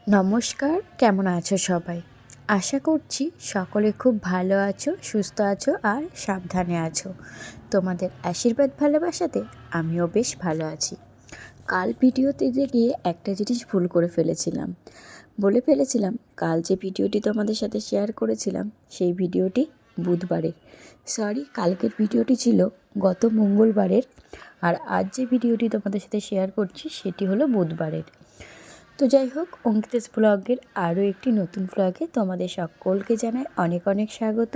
নমস্কার, কেমন আছো সবাই? আশা করছি সকলে খুব ভালো আছো, সুস্থ আছো আর সাবধানে আছো। তোমাদের আশীর্বাদ ভালোবাসাতে আমিও বেশ ভালো আছি। কাল ভিডিওতে গিয়ে একটা জিনিস ভুল করে ফেলেছিলাম। বলে ফেলেছিলাম কাল যে ভিডিওটি তোমাদের সাথে শেয়ার করেছিলাম সেই ভিডিওটি বুধবারের। সরি, কালকের ভিডিওটি ছিল গত মঙ্গলবারের, আর আজ যে ভিডিওটি তোমাদের সাথে শেয়ার করছি সেটি হলো বুধবারের। তো যাই হোক, অঙ্কিতাস ব্লগের আরও একটি নতুন ব্লগে তোমাদের সকলকে জানাই অনেক অনেক স্বাগত।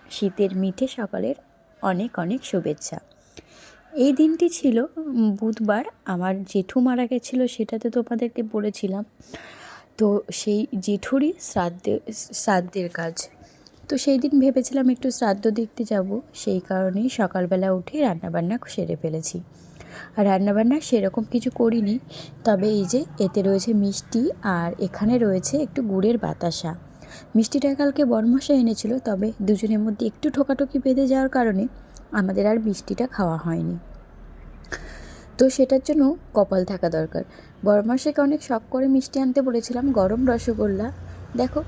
শীতের মিঠে সকালের অনেক অনেক শুভেচ্ছা। এই দিনটি ছিল বুধবার। আমার জেঠু মারা গেছিলো, সেটা তো তোমাদেরকে বলেছিলাম। তো সেই জেঠুরই শ্রাদ্ধের কাজ। তো সেই দিন ভেবেছিলাম একটু শ্রাদ্ধ দেখতে যাব, সেই কারণেই সকালবেলা উঠে রান্নাবান্না সেরে ফেলেছি। আর রান্নাবান্না সেরকম কিছু করিনি, তবে এই যে এতে রয়েছে মিষ্টি আর এখানে রয়েছে একটু গুড়ের বাতাসা। মিষ্টিটা কালকে বড়মশাই এনেছিল, তবে দুজনের মধ্যে একটু ঠোকাঠুকি বেঁধে যাওয়ার কারণে আমাদের আর মিষ্টিটা খাওয়া হয়নি। তো সেটার জন্য কপাল থাকা দরকার। বড়মশাইকে অনেক শখ করে মিষ্টি আনতে বলেছিলাম, গরম রসগোল্লা। দেখো,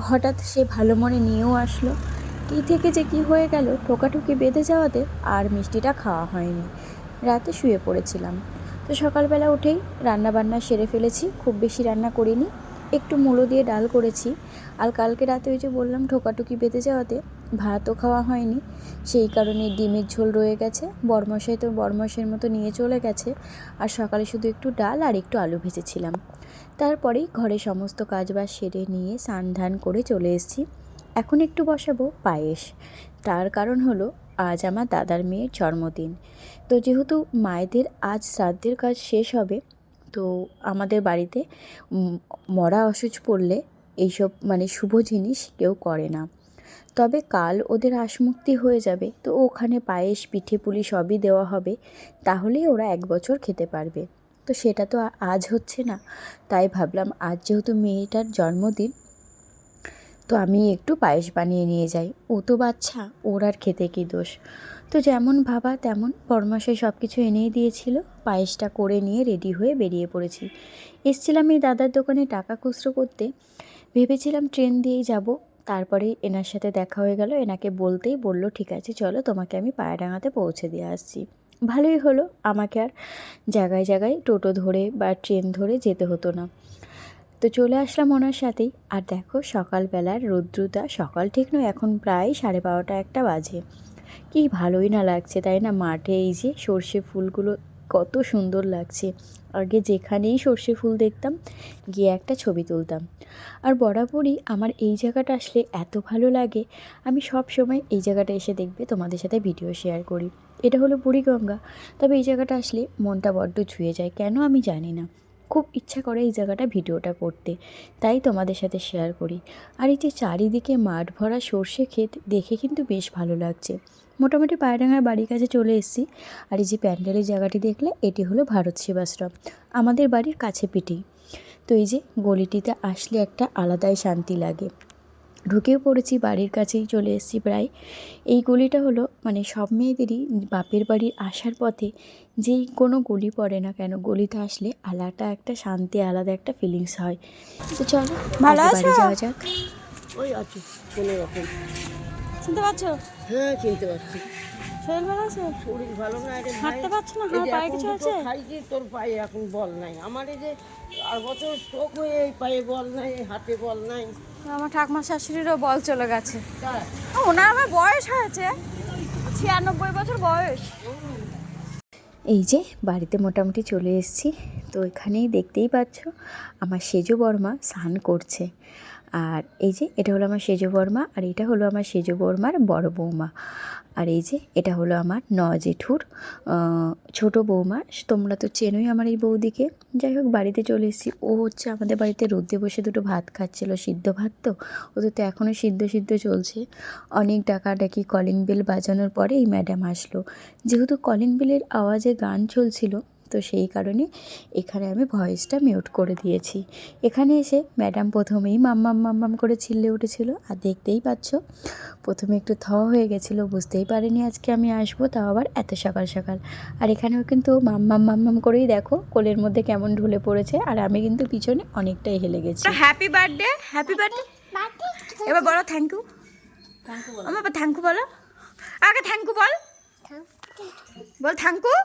হঠাৎ সে ভালো মনে নিয়েও আসলো। কী থেকে যে কী হয়ে গেল, ঠোকাঠুকি বেঁধে যাওয়াতে আর মিষ্টিটা খাওয়া হয়নি। রাতে শুয়ে পড়েছিলাম। তো সকালবেলা উঠেই রান্নাবান্না সেরে ফেলেছি। খুব বেশি রান্না করিনি, একটু মূলো দিয়ে ডাল করেছি। আর কালকে রাতে ওই যে বললাম ঠোকাঠুকি বেঁধে যাওয়াতে ভাতও খাওয়া হয়নি, সেই কারণে ডিমের ঝোল রয়ে গেছে। বড়মশাই তো বড়মশাইয়ের মতো নিয়ে চলে গেছে। আর সকালে শুধু একটু ডাল আর একটু আলু ভেজেছিলাম। তারপরেই ঘরে সমস্ত কাজবাজ সেরে নিয়ে স্নান ধান করে চলে এসেছি। এখন একটু বসাবো পায়েস। তার কারণ হলো আজ আমার দাদার মেয়ের জন্মদিন। তো যেহেতু মায়েদের আজ শ্রাদ্ধের কাজ শেষ হবে, তো আমাদের বাড়িতে মরা অসুচ পড়লে এইসব শুভ জিনিস কেউ করে না। তবে কাল ওদের আশমুক্তি হয়ে যাবে, তো ওখানে পায়েস পিঠে পুলি সবই দেওয়া হবে, তাহলেই ওরা 1 বছর খেতে পারবে। তো সেটা তো আজ হচ্ছে না, তাই ভাবলাম আজ যেহেতু মেয়েটার জন্মদিন, তো আমি একটু পায়েস বানিয়ে নিয়ে যাই। ও তো বাচ্চা, ওর আর খেতে কী দোষ। তো যেমন ভাবা তেমন বড়মশাই সব কিছু এনেই দিয়েছিল। পায়েসটা করে নিয়ে রেডি হয়ে বেরিয়ে পড়েছি। এসছিলাম এই দাদার দোকানে টাকা খুচরো করতে। ভেবেছিলাম ট্রেন দিয়েই যাব, তারপরেই এনার সাথে দেখা হয়ে গেল। এনাকে বলতেই বলল, ঠিক আছে চলো, তোমাকে আমি পায়রাডাঙ্গাতে পৌঁছে দিয়ে আসছি। ভালোই হলো, আমাকে আর জায়গায় জায়গায় টোটো ধরে বা ট্রেন ধরে যেতে হতো না। তো চলে আসলাম ওনার সাথেই। আর দেখো, সকালবেলার রৌদ্রটা, সকাল ঠিক নয়, এখন প্রায় 12:30 একটা বাজে। কি ভালোই না লাগছে, তাই না? মাঠে এই যে সর্ষে ফুলগুলো কত সুন্দর লাগছে। আগে যেখানেই সর্ষে ফুল দেখতাম গিয়ে একটা ছবি তুলতাম। আর বরাবরই আমার এই জায়গাটা আসলে এত ভালো লাগে, আমি সব সময় এই জায়গাটা এসে দেখবে তোমাদের সাথে ভিডিও শেয়ার করি। এটা হলো বুড়িগঙ্গা, তবে এই জায়গাটা আসলে মনটা বড্ড ছুঁয়ে যায়, কেন আমি জানি না। খুব ইচ্ছা করে এই জায়গাটা ভিডিওটা করতে, তাই তোমাদের সাথে শেয়ার করি। আর এই যে চারিদিকে মাঠ ভরা সর্ষে ক্ষেত দেখে কিন্তু বেশ ভালো লাগছে। মোটামুটি পায়রাডাঙ্গার বাড়ির কাছে চলে এসেছি। আর এই যে প্যান্ডেলের জায়গাটি দেখলে, এটি হলো ভারত সেবাশ্রম, আমাদের বাড়ির কাছে পিঠেই। তো এই যে গলিটিতে আসলে একটা আলাদাই শান্তি লাগে। ঢুকেও পড়েছি, বাড়ির কাছেই চলে এসেছি প্রায়। এই গলিটা হলো সব মেয়েদেরই বাপের বাড়ির আসার পথে যেই কোনো গলি পড়ে না কেন, গলিতে আসলে আলাদা একটা শান্তি, আলাদা একটা ফিলিংস হয়। তো চলো ভালো আগে আছো? বাড়ি যাওয়া যাক। ওই আছি কোনো রকম। চিনতে পারছো? হ্যাঁ, চিনতে পারছি। শরীর ভালো আছে? শরীর ভালো না রে ভাই। হাঁটতে পারছো না? এই হাত যে পায়ে এখন কিছু দুটো আছে? খাইছি, তোর পায়ে এখন বল নাই। আমার এই যে আর বছর স্ট্রোক হয়ে এই পায়ে বল নাই, হাতে বল নাই। আমার ঠাকুমার শাশুড়িরও বল চলে গেছে। তাই? ওনার আমার বয়স হয়েছে 96 বছর বয়স। এই যে বাড়িতে মোটামুটি চলে এসেছি। তো এখানেই দেখতেই পাচ্ছ আমার সেজো বর্মা স্নান করছে। আর এই যে এটা হলো আমার সেজো বর্মা, আর এটা হলো আমার সেজো বর্মার বড় বৌমা। আর এই যে এটা হলো আমার জেঠুর ছোট বৌমা। তোমরা তো চেনোই আমার এই বৌদিকে। যাই হোক, বাড়িতে চলে এসেছি। ও হচ্ছে আমাদের বাড়িতে রোদে বসে দুটো ভাত খাচ্ছিলো, সিদ্ধ ভাত। তো ওদের তো এখনও সিদ্ধ সিদ্ধ চলছে। অনেক ডাকাডাকি কলিং বেল বাজানোর পরে এই ম্যাডাম আসলো। যেহেতু কলিং বেলের আওয়াজে গান চলছিল, তো সেই কারণে এখানে আমি ভয়েসটা মিউট করে দিয়েছি। এখানে এসে ম্যাডাম প্রথমেই মাম্মাম মাম্মাম করে চিল্লে উঠেছিল, আর দেখতেই পাচ্ছ প্রথমে একটু হয়ে গেছিলো, বুঝতেই পারিনি আজকে আমি আসবো, তাও আবার এত সকাল সকাল। আর এখানেও কিন্তু মাম্মাম মাম্মাম করেই দেখো কোলের মধ্যে কেমন ঢুলে পড়েছে, আর আমি কিন্তু পিছনে অনেকটাই হেলে গেছি। Happy birthday, happy birthday. এবার বলো থ্যাংক ইউ। আমার থ্যাংক ইউ বলো, আগে থ্যাংক ইউ বল, বল থ্যাংক ইউ,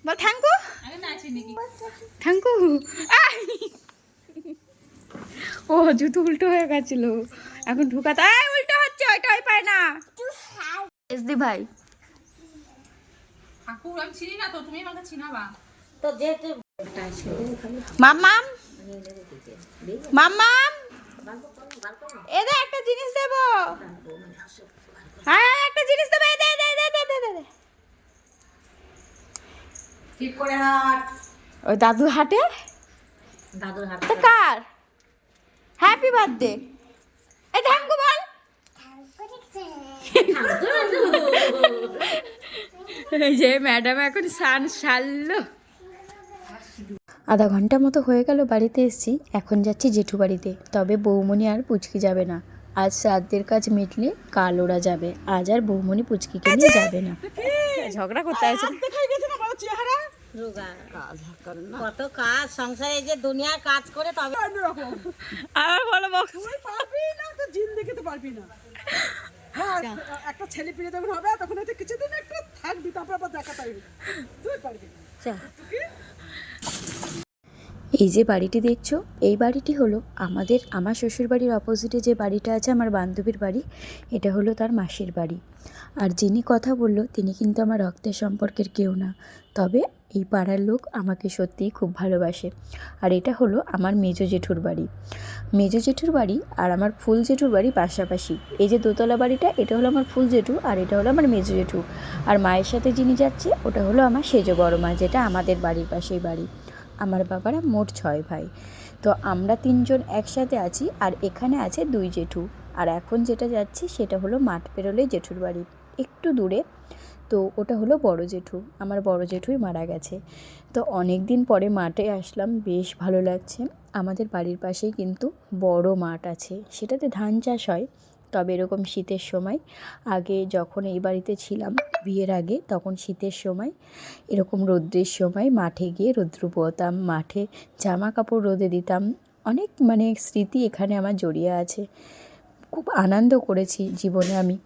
বল থ্যাংক ইউ, থ্যাংক ইউ। ও জুতো উল্টো হয়ে গেছিল, এখন ঢুকাতে উল্টো হচ্ছে, ওইটা ওই পায় না। এসদি ভাই ঠাকুর আমি চিনি না তো, তুমি আমাকে চিনাবা। তো যেতে মাম্মাম, মাম্মাম এদের একটা জিনিস দেবো, হ্যাঁ একটা জিনিস দেবো, দে দে দে দে দে দে। ঠিক করে হাট, ওই দাদু হাটে, দাদুর হাট। তো কার হ্যাপি বার্থডে, এই থ্যাংক ইউ বল। এই যে ম্যাডাম এখন সারলো। আধা ঘন্টা মতো হয়ে গেল বাড়িতে এসেছি, এখন যাচ্ছি জেঠু বাড়িতে। তবে বৌমনি আর পুচকি যাবে না, আজ শ্রাদ্ধের কাজ মিটলে কাল ওরা যাবে, আজ আর বৌমনি পুচকিকে নিয়ে যাবে না। ঝগড়া করতে আছে, কত কাজ সংসারে, যে দুনিয়ার কাজ করে তবে আর বলো পারবি না তো জিন্দেগি তো পারবি না। হ্যাঁ, একটা ছেলে পেয়ে যখন হবে তখন হয়তো কিছুদিন একটু থাকবি, তারপর আবার দেখা পাবি, তুই পারবি না। এই যে বাড়িটি দেখছো, এই বাড়িটি হলো আমার শ্বশুর বাড়ির অপোজিটে যে বাড়িটা আছে আমার বান্ধবীর বাড়ি, এটা হলো তার মাসির বাড়ি। আর যিনি কথা বললো তিনি কিন্তু আমার রক্তের সম্পর্কের কেউ না, তবে এই পাড়ার লোক আমাকে সত্যিই খুব ভালোবাসে। আর এটা হলো আমার মেজো জেঠুর বাড়ি। মেজো জেঠুর বাড়ি আর আমার ফুল জেঠুর বাড়ি পাশাপাশি। এই যে দোতলা বাড়িটা, এটা হলো আমার ফুল জেঠু, আর এটা হলো আমার মেজো জেঠু। আর মায়ের সাথে যিনি যাচ্ছে ওটা হলো আমার সেজো বড় মা, যেটা আমাদের বাড়ির পাশেই বাড়ি। আমার বাবারা মোট 6 ভাই, তো আমরা 3 জন একসাথে আছি। আর এখানে আছে 2 জেঠু। আর এখন যেটা যাচ্ছি সেটা হলো মাঠ পেরোলে জেঠুর বাড়ি, একটু দূরে। তো ওটা হলো বড় জেঠু, আমার বড় জেঠুই মারা গেছে। তো অনেক দিন পরে মাঠে আসলাম, বেশ ভালো লাগছে। আমাদের বাড়ির পাশেই কিন্তু বড় মাঠ আছে, সেটাতে ধান চাষ হয়। তবে এরকম শীতের সময়, আগে যখন এই বাড়িতে ছিলাম বিয়ের আগে, তখন শীতের সময় এরকম রৌদ্রের সময় মাঠে গিয়ে রৌদ্র পোয়াতাম, মাঠে জামা কাপড় রোদে দিতাম। অনেক স্মৃতি এখানে আমার জড়িয়ে আছে, খুব আনন্দ করেছি জীবনে। আমি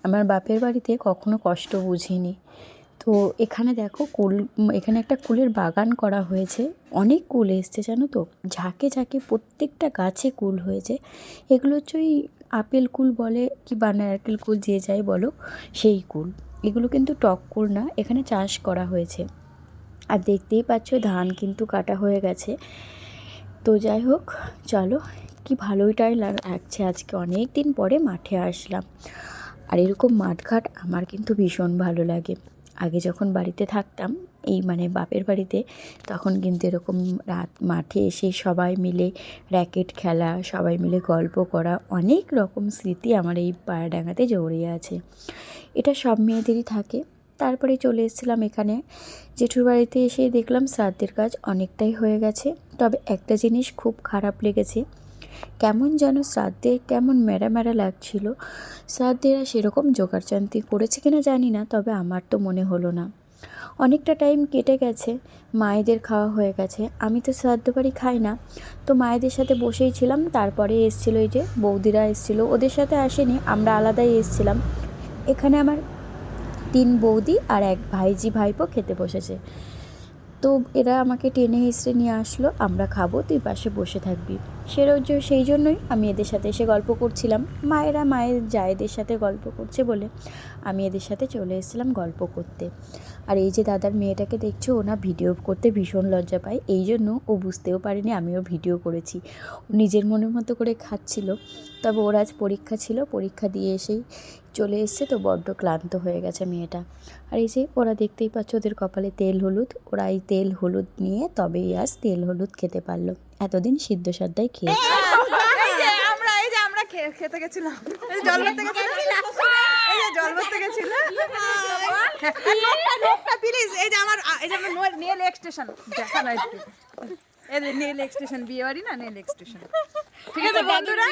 আমার বাপের বাড়িতে কখনো কষ্ট বুঝিনি। তো এখানে দেখো এখানে একটা কুলের বাগান করা হয়েছে, অনেক কুল এসছে জানো তো, ঝাঁকে ঝাঁকে প্রত্যেকটা গাছে কুল হয়েছে। এগুলো হচ্ছে ওই আপেল কুল বলে কি বা নারকেল কুল, যে যাই বলো, সেই কুল। এগুলো কিন্তু টক কুল না, এখানে চাষ করা হয়েছে। আর দেখতেই পাচ্ছ ধান কিন্তু কাটা হয়ে গেছে। তো যাই হোক, চলো, কি ভালোইটাই লাগছে, আজকে অনেক দিন পরে মাঠে আসলাম। আর এরকম মাঠঘাট আমার কিন্তু ভীষণ ভালো লাগে। আগে যখন বাড়িতে থাকতাম, এই বাপের বাড়িতে, তখন কিন্তু এরকম রাত মাঠে এসে সবাই মিলে র্যাকেট খেলা, সবাই মিলে গল্প করা, অনেক রকম স্মৃতি আমার এই পাড়াডাঙ্গাতে জড়িয়ে আছে। এটা সব মেয়েদেরই থাকে। তারপরে চলে এসেছিলাম এখানে জেঠুর বাড়িতে, এসে দেখলাম শ্রাদ্ধের কাজ অনেকটাই হয়ে গেছে। তবে একটা জিনিস খুব খারাপ লেগেছে, কেমন যেন শ্রাদ্ধে কেমন ম্যাড়া ম্যাড়া লাগছিল। শ্রাদ্ধেরা সেরকম জোগাড়জান্তি করেছে কিনা জানি না, তবে আমার তো মনে হলো না। অনেকটা টাইম কেটে গেছে, মায়েদের খাওয়া হয়ে গেছে। আমি তো শ্রাদ্ধ বাড়ি খাই না, তো মায়েদের সাথে বসেই ছিলাম। তারপরে এসেছিলো এই যে বৌদিরা এসেছিলো, ওদের সাথে আসেনি, আমরা আলাদাই এসেছিলাম। এখানে আমার 3 বৌদি আর 1 ভাইজি ভাইপো খেতে বসেছে। তো এরা আমাকে টেনে হিসড়ে নিয়ে আসলো, আমরা খাবো, তুই পাশে বসে থাকবি। সেই জন্যই আমি এদের সাথে এসে গল্প করছিলাম। মায়ের জায়েদের সাথে গল্প করছে বলে আমি এদের সাথে চলে এসেছিলাম গল্প করতে। আর এই যে দাদার মেয়েটাকে দেখছো, ও না ভিডিও করতে ভীষণ লজ্জা পায়, এই জন্য ও বুঝতেও পারেনি আমিও ভিডিও করেছি। ও নিজের মনের মতো করে খাচ্ছিল। তবে ওর আজ পরীক্ষা ছিল, পরীক্ষা দিয়ে এসেই চলে এসছে, তো বড্ড ক্লান্ত হয়ে গেছে মেয়েটা। আর এই যে ওরা দেখতেই পাচ্ছ, ওদের কপালে তেল হলুদ, ওরা এই তেল হলুদ নিয়ে তবেই আজ তেল হলুদ খেতে পারলো, এতদিন সিদ্ধ সাদ্দাই খেয়েছে। আমরা খেতে গেছিলাম, এই জল ভরতে গেছিলাম, এই যে জল ভরতে গেছিলাম। নোকটা প্লিজ, এই যে আমার নেল এক্সটেনশন দেখানো একটু, এই যে নেল এক্সটেনশন, বিয়ে বাড়ি না নেল এক্সটেনশন। ঠিক আছে বন্ধুরা,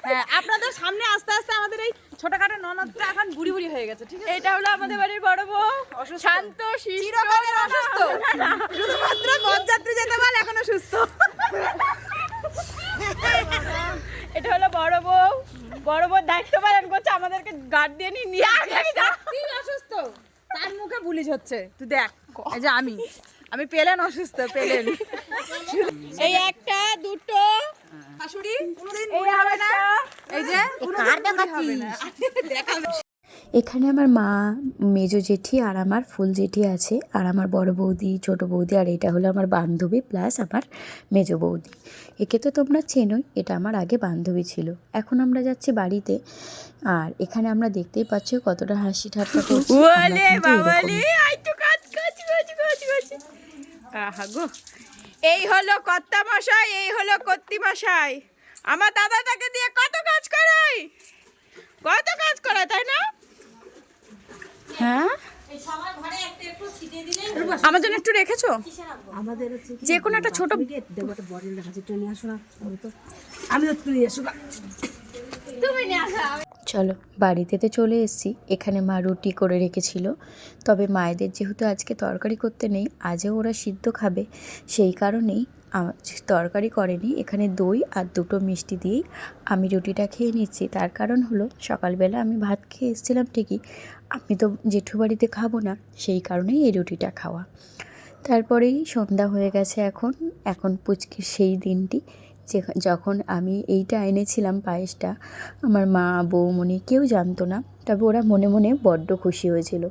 হ্যাঁ আপনাদের সামনে আস্তে আস্তে আমাদের এই ছোটখাটো ননদটা এখন বুড়ি বুড়ি হয়ে গেছে। ঠিক আছে, এটা হলো আমাদের বাড়ির বড় বউ, শান্ত চিরকালের অসুস্থ, শুধুমাত্র বরযাত্রী যেতে বল এখনো সুস্থ। এটা হলো বড় বউ, বড় বউ দায়িত্ব পালন করছে, আমাদেরকে গার্ড দিয়ে নিয়ে অসুস্থ, তার মুখে পুলিশ হচ্ছে। তুই দেখ, এই যে আমি পেলেন অসুস্থ, পেলেন এই একটা দুটো শাশুড়ি কোনোদিন বুড়ি হবে না, এই যে এখানে আমার মা, মেজো জেঠি আর আমার ফুল জেঠি আছে, আর আমার বড় বৌদি, ছোট বৌদি, আর এটা হলো আমার বান্ধবী প্লাস আমার মেজো বৌদি। একে তো তোমরা চেনোই, এটা আমার আগে বান্ধবী ছিল। এখন আমরা যাচ্ছি বাড়িতে, আর এখানে আমরা দেখতেই পাচ্ছ কতটা হাসি ঠাট্টা করছি। এই হলো কর্তা মশাই, এই হলো কর্তি মশাই। আমার দাদাটাকে দিয়ে কত কাজ করাই, তাই না? হ্যাঁ, আমার জন্য একটু রেখেছো? আমাদের হচ্ছে যে কোনো একটা ছোট দেবো, একটা বড় লেখা একটু নিয়ে আসো না, আমিও একটু নিয়ে আসো। চলো বাড়িতে তো চলে এসেছি। এখানে মা রুটি করে রেখেছিল, তবে মায়েদের যেহেতু আজকে তরকারি করতে নেই, আজও ওরা সিদ্ধ খাবে, সেই কারণেই তরকারি করেনি। এখানে দই আর দুটো মিষ্টি দিয়েই আমি রুটিটা খেয়ে নিচ্ছি। তার কারণ হলো সকালবেলা আমি ভাত খেয়ে এসেছিলাম ঠিকই, আমি তো জেঠু বাড়িতে খাবো না, সেই কারণেই এই রুটিটা খাওয়া। তারপরেই সন্ধ্যা হয়ে গেছে, এখন পুচকির সেই দিনটি যখন আমি এইটা এনেছিলাম পায়েসটা, আমার মা, বৌমণি কেউ জানতো না, তবে ওরা মনে মনে বড্ড খুশি হয়েছিল।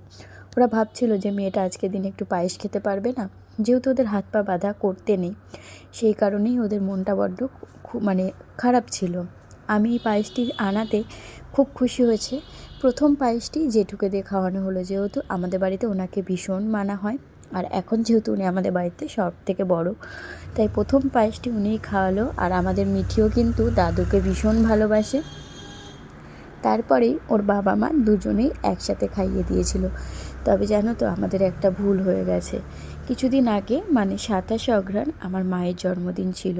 ওরা ভাবছিল যে মেয়েটা আজকের দিন একটু পায়েস খেতে পারবে না, যেহেতু ওদের হাত পা বাঁধা করতে নেই, সেই কারণেই ওদের মনটা বড্ড মানে খারাপ ছিল। আমি এই পায়েসটি আনাতে খুব খুশি হয়েছে। প্রথম পায়েসটি জেঠুকে দিয়ে খাওয়ানো হলো, যেহেতু আমাদের বাড়িতে ওনাকে ভীষণ মানা হয়, আর এখন যেহেতু উনি আমাদের বাড়িতে সব থেকে বড়, তাই প্রথম পায়েসটি উনিই খাওয়ালো। আর আমাদের মিঠিও কিন্তু দাদুকে ভীষণ ভালোবাসে। তারপরেই ওর বাবা মা দুজনেই একসাথে খাইয়ে দিয়েছিল। তবে জানো তো, আমাদের একটা ভুল হয়ে গেছে। কিছুদিন আগে মানে 27 অঘ্রাণ আমার মায়ের জন্মদিন ছিল,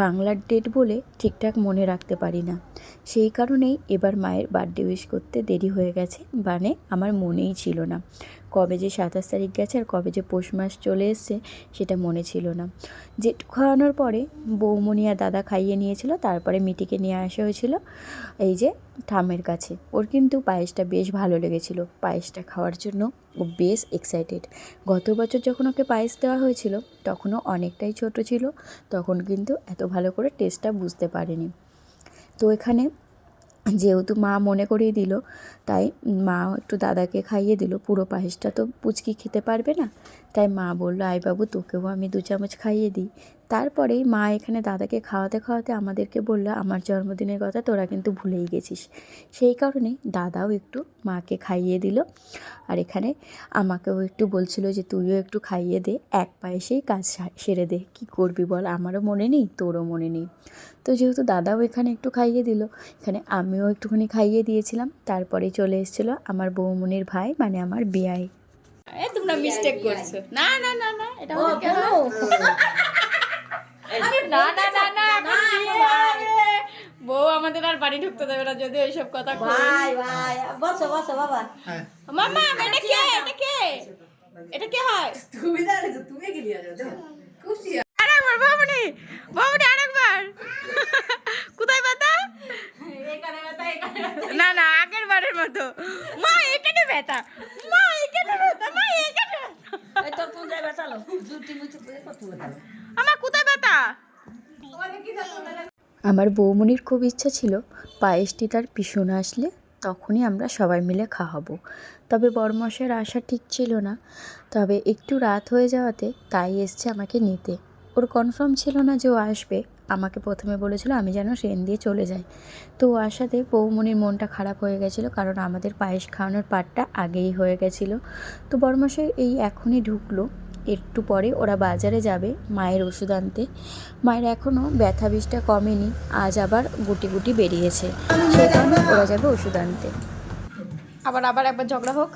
বাংলার ডেট বলে ঠিকঠাক মনে রাখতে পারি না, সেই কারণেই এবার মায়ের বার্থডে উইশ করতে দেরি হয়ে গেছে, মানে আমার মনেই ছিল না কবে যে 27 তারিখ গেছে আর কবে যে পৌষ মাস চলে এসছে সেটা মনে ছিল না। জেঠু খাওয়ানোর পরে বৌমণি আর দাদা খাইয়ে নিয়েছিল, তারপরে মিটিকে নিয়ে আসা হয়েছিল এই যে ঠামের কাছে। ওর কিন্তু পায়েসটা বেশ ভালো লেগেছিল, পায়েসটা খাওয়ার জন্য ও বেশ এক্সাইটেড। গত বছর যখন ওকে পায়েস দেওয়া হয়েছিল তখনও অনেকটাই ছোট ছিল, তখন কিন্তু এত ভালো করে টেস্টটা বুঝতে পারেনি। তো এখানে যেহেতু মা মনে করিয়ে দিল, তাই মা একটু দাদাকে খাইয়ে দিল। পুরো পায়েসটা তো পুচকি খেতে পারবে না, তাই মা বললো, আই বাবু তোকেও আমি 2 চামচ খাইয়ে দিই। তারপরেই মা এখানে দাদাকে খাওয়াতে খাওয়াতে আমাদেরকে বললো, আমার জন্মদিনের কথা তোরা কিন্তু ভুলেই গেছিস। সেই কারণে দাদাও একটু মাকে খাইয়ে দিল, আর এখানে আমাকেও একটু বলছিল যে তুইও একটু খাইয়ে দে, এক পায়েসেই কাজ সেরে দে, কী করবি বল, আমারও মনে নেই তোরও মনে নেই। তো যেহেতু দাদাও এখানে একটু খাইয়ে দিল, এখানে আমিও একটুখানি খাইয়ে দিয়েছিলাম। তারপরে চলে এসেছিলো আমার বৌমনির ভাই, মানে আমার বিয়াই। তোমরা মিস্টেক করছো, না না না না, এটা ওকে না না না না না, বউ আমাদের আর বাড়ি ঢুকতে দেবে না যদি এইসব কথা কই। ভাই বসো বসো বাবা। মামা এটা কে, এটা কে হয়? তুমি দাঁড়িয়েছো, তুমি গেলি খুশি। আরেকবার বৌমনি, আরেকবার। কোথায় ব্যথা? না না, আগের বারের মতো। মা এখানে ব্যথা, মা এখানে ব্যথা, মা এখানে ব্যথা। এই তো তুমি বেটালো জুতি মুতি করে কত বেটালো আমার কোথায় ব্যথা? আমার বৌমনির খুব ইচ্ছা ছিল পায়েসটি তার পিছনে আসলে তখনই আমরা সবাই মিলে খাওয়াবো, তবে বরমশাইয়ের আশা ঠিক ছিল না। তবে একটু রাত হয়ে যাওয়াতে তাই এসছে আমাকে নিতে। ওর কনফার্ম ছিল না যে ও আসবে, আমাকে প্রথমে বলেছিল আমি যেন ট্রেন দিয়ে চলে যাই। তো ও আসাতে বৌমনির মনটা খারাপ হয়ে গেছিলো, কারণ আমাদের পায়েস খাওয়ানোর পার্টটা আগেই হয়ে গেছিলো। তো বরমশাই এই এখনই ঢুকলো, একটু পরে ওরা বাজারে যাবে মায়ের ওষুধ আনতে। মায়ের এখনও ব্যথা বিষটা কমেনি, আজ আবার গুটি গুটি বেরিয়েছে, সেই কারণে ওরা যাবে ওষুধ আনতে। আবার আবার একবার ঝগড়া হোক।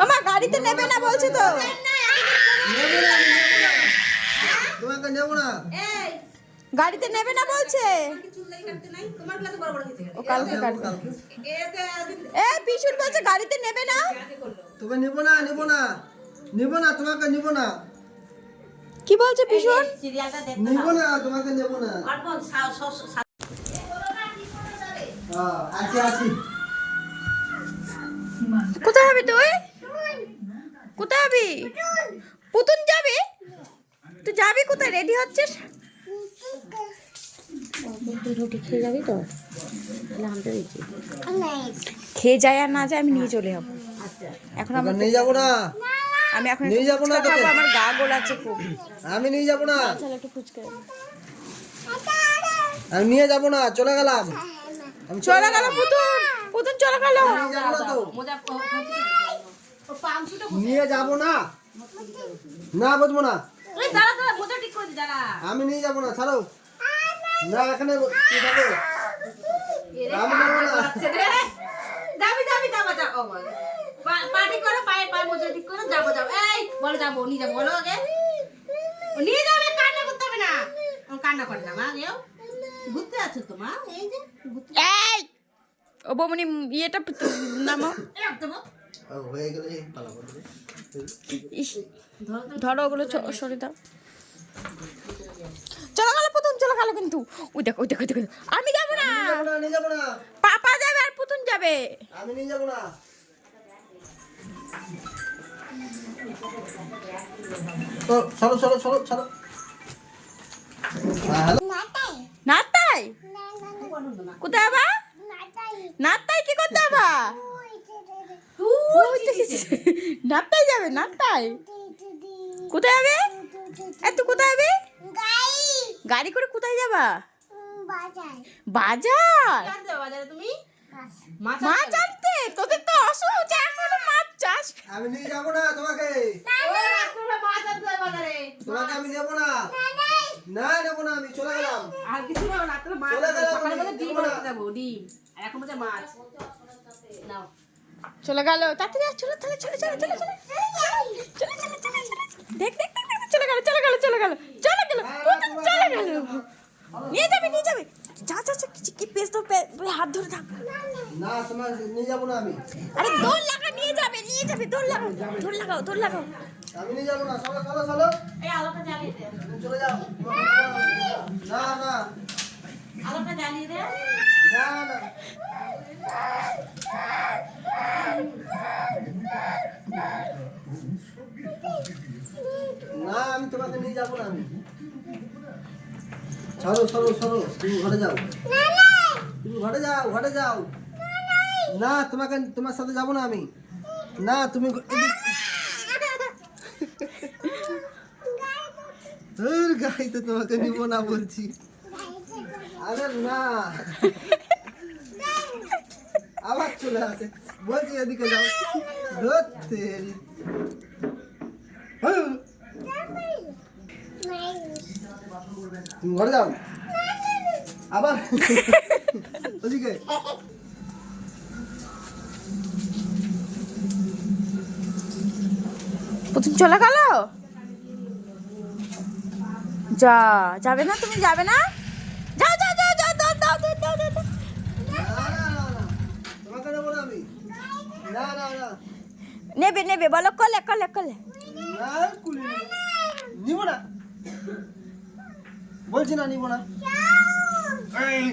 আমার গাড়িতে নেবে না বলছে তো। তোমাকে নেব না। গাড়িতে নেবে না বলছে। ও কালকে কাটবে। এই পিছুর বলছে গাড়িতে নেবে না। তোকে নেব না, নেব না, নেব না, তোমাকে নেব না, কি বলছে পিছুর? নেব না, তোমাকে নেব না। আছি আছি। কোথায় যাবি তুই? কোথায় যাবি? পুতুন যাবি? তুই যাবি কোথায়? রেডি হচ্ছিস? রুটি খেয়ে যাবি তো? খেয়ে যায় আর না যায় আমি নিয়ে চলে যাবো। এখন তোকে নিয়ে যাব না, আমি এখন নিয়ে যাবো না ফুচকা তোকে। খাবো, আমার গা গোলাচ্ছে খুব। আমি নিয়ে যাব না, চলো একটু ফুচকা। আমি নিয়ে যাব না, চলে গেলাম। আমি চলে গেল পুতুন, পুতুন চলে গেল। নিয়ে যাব না তো, নিয়ে যাব না, না বুঝবো না, আমি নিয়ে যাব না, ছাড়ো না, এখানে কি যাবো? আমি নেবো না। পার্টি করো, পায়ে পায়ে মোজা ঠিক করো, যাবো যাবো। এই বলো যাবো, নিয়ে যাবো, বলো আগে। নিয়ে যাবে, কান্না করতে হবে না। কান্না করে না মা, এও ঘুরতে আছো তো মা, এই যে ঘুরতে এই ও বমনি ইয়েটা নামো। দেবো। ও, হয়ে গেলে পালাবো। ইস, ধরো ওগুলো সরে দাও। চলে গেল পুতুন, চলে গেল কিন্তু। ওই দেখো ওই দেখো ওই দেখো। আমি যাবো না, নিয়ে যাব না, পাপা যাবে আর পুতুন যাবে। আমি নিয়ে যাব না। তো চলো চলো চলো চলো। হ্যালো, না তাই কোথায় যাবা? না তাই কি করতে যাবা? না তাই যাবে, না তাই কোথায় যাবে? এত কোথায় যাবে? গাড়ি করে কোথায় যাবা? বাজার। জানতে হবে বাজারে তুমি? মাছ আনতে? তোদের তো অসুখ, এখনো মাছ চাষ। আমি নিয়ে যাব না তোমাকে, মাছ আনতে হবে বাজারে। তোমাকে আমি নেব না, না নেব না, আমি চলে গেলাম। আর কিছু না, রাত্রে মাছ চলে গেলাম, সকালে বলে আমি ডিম নেবো না। আনতে যাবো, ডিম। আর এখন বলছে মাছ। নাও। চলে গেল, তাড়াতাড়ি আস, চলে চলে চলে চলে চলে চলে চলে চলে চলে দেখ দেখ দেখ দেখ, চলে গেল চলে গেল চলে গেল চলে গেল পুতুন চলে গেল। নিয়ে যাবে নিয়ে যাবে, যা যা যা, কি পেস তো হাত ধরে থাক। না তোমার নিয়ে যাব না আমি, আরে দৌড় লাগা, নিয়ে যাবে দৌড় লাগাও, দৌড় লাগাও দৌড় লাগাও। আমি নিয়ে যাব না, চলো চলো চলো, এই আলোটা জ্বালিয়ে দে। তুমি চলে যাও। না না আলোটা জ্বালিয়ে দে। না না, না আমি তোমাকে নিয়ে যাব না, আমি চলো চলো চলো, তুমি ঘরে যাও, তুমি ঘরে যাও, ঘরে যাও। না তোমাকে, তোমার সাথে যাব না আমি, না তুমি গাড়িতে তোমাকে নিব না বলছি। আরে না, আবার চলে আসে, বলছি এদিকে যাও, ধরতে তুমি ঘরে যাও, আবার ওদিকে। পুতুন চলে গেল। যা, যাবে না তুমি, যাবে না? যাও যাও যাও যাও, দাও দাও দাও দাও দাও। না না না না, তোমাকে নেবো না আমি, না না না, নেবে নেবে বলো, কলে কলে কলে। না কুলি নিব না, বলছি না নিব না। এই।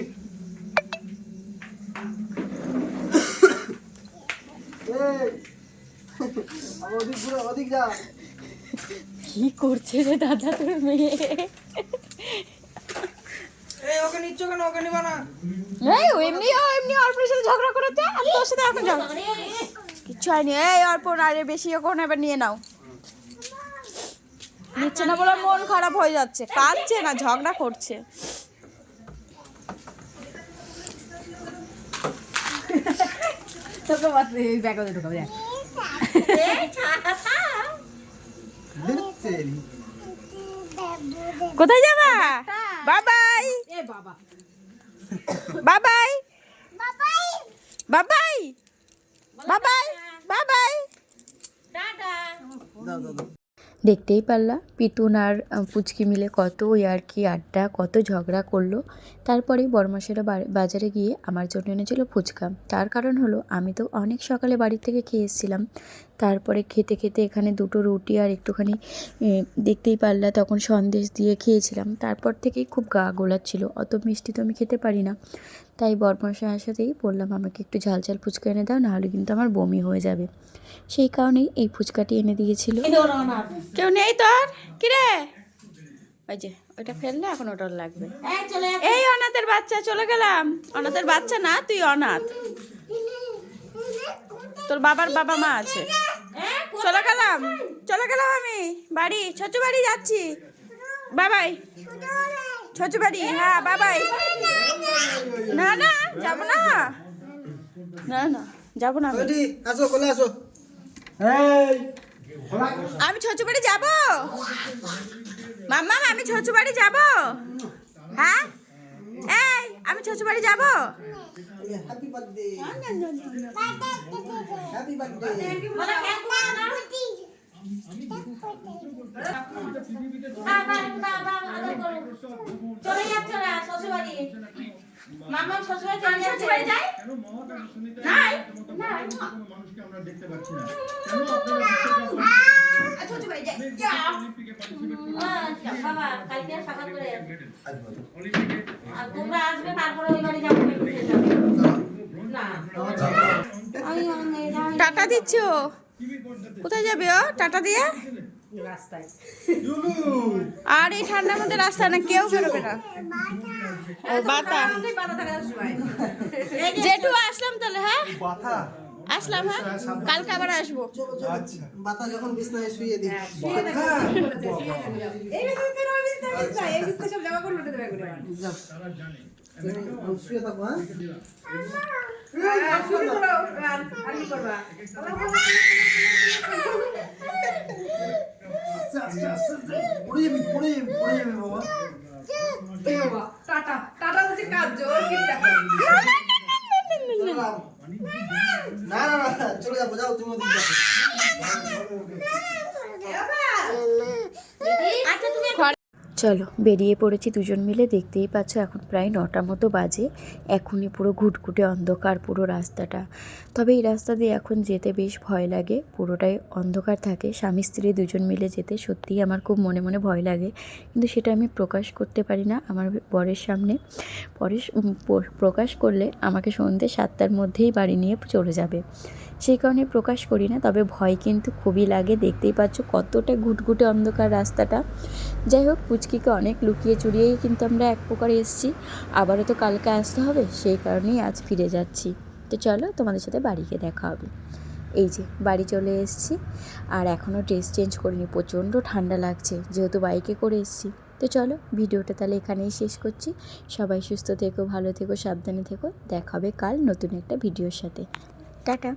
এই। ওদিক ঘুরে, ওদিক যা। কি করছে রে দাদা তোর মেয়ে? এই ওকে নিচ্ছ কেন? ওকে নিবা না। এই ও এমনি অল্পের সাথে ঝগড়া করেছে, আর তোর সাথে এখন ঝগড়া কিচ্ছু হয়নি। এই অল্প না, আরে বেশি এখন এবার নিয়ে নাও। নিচ্ছে না বলে মন খারাপ হয়ে যাচ্ছে, কাঁদছে না, ঝগড়া করছে। তোকে বাস এই ব্যাগে ঢোকাবে। সেরি কোথায় যাবা? বাবাই এ বাবা বাবাই বাবাই বাবাই বাবাই। দাও দাও দাও দেখতেই পারলা পিতুন আর পুচকি মিলে কত ইয়ার্কি আড্ডা, কত ঝগড়া করলো। তারপরে বড়মাসেরা বাজারে গিয়ে আমার জন্য এনেছিল ফুচকা। তার কারণ হলো আমি তো অনেক সকালে বাড়ি থেকে খেয়ে এসেছিলাম। তারপরে খেতে খেতে এখানে দুটো রুটি আর একটুখানি দেখতেই পারলা তখন সন্দেশ দিয়ে খেয়েছিলাম। তারপর থেকেই খুব গা গোলাচ্ছিল, অত মিষ্টি তো আমি খেতে পারি না। তাই বড়মশাইয়ের সাথেই বললাম আমাকে একটু ঝাল ঝাল ফুচকা এনে দাও, নাহলে কিন্তু আমার বমি হয়ে যাবে। সেই কারণেই এই ফুচকাটি এনে দিয়েছিল। কেউ নেই তোর? কিরে ওই যে ওইটা ফেললে এখন ওটার লাগবে। এই অনাথের বাচ্চা, চলে গেলাম। অনাথের বাচ্চা না, তুই অনাথ। তোর বাবার বাবা মা আছে। চলে গেলাম আমি বাড়ি, শ্বশুর বাড়ি যাচ্ছি। বাবাই, শ্বশুর বাড়ি। হ্যাঁ বাবাই। না না যাবো না, না না যাবো না আমি। বেটি আসো কোলে আসো এই আমি শ্বশুর বাড়ি যাবো মাম্মা, আমি শ্বশুর বাড়ি যাবো। হ্যাঁ এই আমি শ্বশুর বাড়ি যাবো। হ্যাপি বার্থডে হ্যাপি বার্থডে চলে যাচ্ছে না শ্বশুরবাড়ি। মামা শ্বশুরবাড়ি চলে যাচ্ছে। যাই নাই শ্বশুর বাড়ি যাই। বাবা কালকে সকাল করে আর তোমরা আসবে, তারপরে ওই বাড়ি যাবো, ঘুরতে যাবো। না টাটা দিচ্ছ? কোথায় যাবে ও টাটা দিয়ে? আর এই ঠান্ডার মধ্যে রাস্তা না, কেউ বেরোবে না। ও বাতা। জেঠু আসলাম তাহলে। হ্যাঁ আসলাম, হ্যাঁ কালকে আবার আসবো। বাতা যখন বিছনায় শুয়ে দিই যাও শুয়ে থাকো। হ্যাঁ পড়ে যাবে বাবা না না না চলে যাবো, যাও তুমি ওদিকে যাও। চলো বেরিয়ে পড়েছি দুজন মিলে। দেখতেই পাচ্ছ এখন প্রায় 9টা মতো বাজে। এখনই পুরো ঘুটঘুটে অন্ধকার পুরো রাস্তাটা। তবে এই রাস্তা দিয়ে এখন যেতে বেশ ভয় লাগে, পুরোটাই অন্ধকার থাকে। স্বামী স্ত্রী দুজন মিলে যেতে সত্যিই আমার খুব মনে মনে ভয় লাগে, কিন্তু সেটা আমি প্রকাশ করতে পারি না আমার বরের সামনে। পরে প্রকাশ করলে আমাকে সন্ধ্যে 7টার মধ্যেই বাড়ি নিয়ে চলে যাবে, সেই কারণে প্রকাশ করি না। তবে ভয় কিন্তু খুবই লাগে। দেখতেই পাচ্ছ কতটা ঘুটঘুটে অন্ধকার রাস্তাটা। যাই হোক পুচকিকে অনেক লুকিয়ে চুরিয়েই কিন্তু আমরা এক প্রকার এসেছি। আবারও তো কালকে আসতে হবে, সেই কারণেই আজ ফিরে যাচ্ছি। তো চলো তোমাদের সাথে বাড়ি গিয়ে দেখা হবে। এই যে বাড়ি চলে এসেছি, আর এখনও ড্রেস চেঞ্জ করিনি, প্রচণ্ড ঠান্ডা লাগছে যেহেতু বাইকে করে এসেছি। তো চলো ভিডিওটা তাহলে এখানেই শেষ করছি। সবাই সুস্থ থেকো, ভালো থেকো, সাবধানে থেকো। দেখা হবে কাল নতুন একটা ভিডিওর সাথে। টাটা।